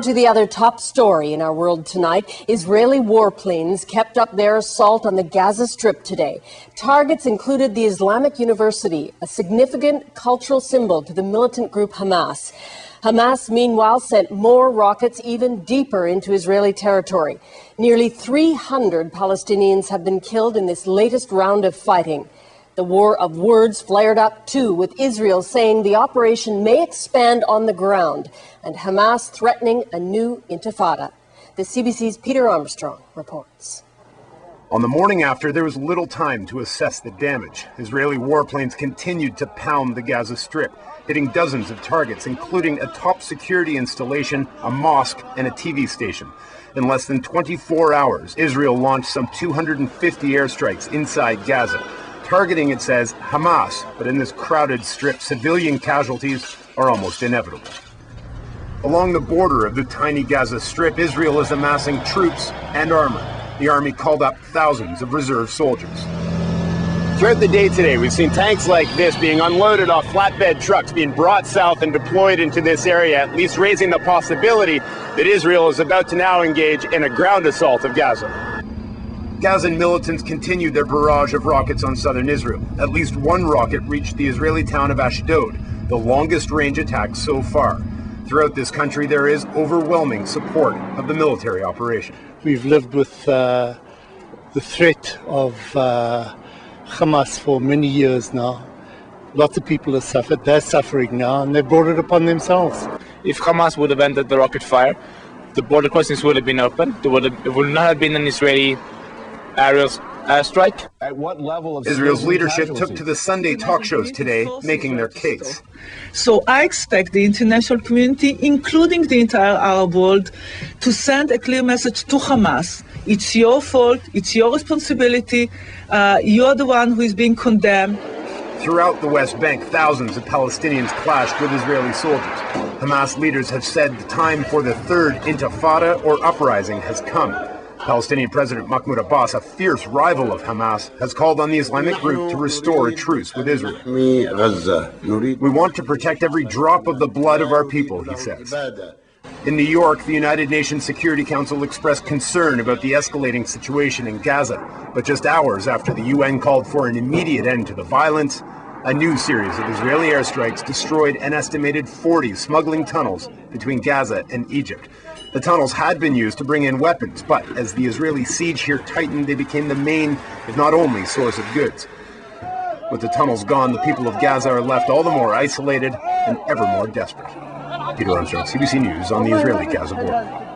To the other top story in our world tonight, Israeli warplanes kept up their assault on the Gaza Strip today. Targets included the Islamic University, a significant cultural symbol to the militant group Hamas. Hamas, meanwhile, sent more rockets even deeper into Israeli territory. Nearly 300 Palestinians have been killed in this latest round of fighting. The war of words flared up, too, with Israel saying the operation may expand on the ground and Hamas threatening a new intifada. The CBC's Peter Armstrong reports. On the morning after, there was little time to assess the damage. Israeli warplanes continued to pound the Gaza Strip, hitting dozens of targets, including a top security installation, a mosque, and a TV station. In less than 24 hours, Israel launched some 250 airstrikes inside Gaza, targeting, it says, Hamas, but in this crowded strip, civilian casualties are almost inevitable. Along the border of the tiny Gaza Strip, Israel is amassing troops and armor. The army called up thousands of reserve soldiers. Throughout the day today, we've seen tanks like this being unloaded off flatbed trucks, being brought south and deployed into this area, at least raising the possibility that Israel is about to now engage in a ground assault of Gaza. Gazan militants continued their barrage of rockets on southern Israel. At least one rocket reached the Israeli town of Ashdod, the longest range attack so far. Throughout this country, there is overwhelming support of the military operation. We've lived with the threat of Hamas for many years now. Lots of people have suffered. They're suffering now, and they've brought it upon themselves. If Hamas would have ended the rocket fire, the border crossings would have been open. There would not have been an Israeli aerial strike. At what level of Israel's leadership took to the Sunday talk shows today, making their case. So I expect the international community, including the entire Arab world, to send a clear message to Hamas. It's your fault, it's your responsibility, you're the one who is being condemned. Throughout the West Bank, thousands of Palestinians clashed with Israeli soldiers. Hamas leaders have said the time for the third intifada or uprising has come. Palestinian President Mahmoud Abbas, a fierce rival of Hamas, has called on the Islamic group to restore a truce with Israel. We want to protect every drop of the blood of our people, he says. In New York, the United Nations Security Council expressed concern about the escalating situation in Gaza. But just hours after the UN called for an immediate end to the violence, a new series of Israeli airstrikes destroyed an estimated 40 smuggling tunnels between Gaza and Egypt. The tunnels had been used to bring in weapons, but as the Israeli siege here tightened, they became the main, if not only, source of goods. With the tunnels gone, the people of Gaza are left all the more isolated and ever more desperate. Peter Armstrong, CBC News on the Israeli-Gaza border.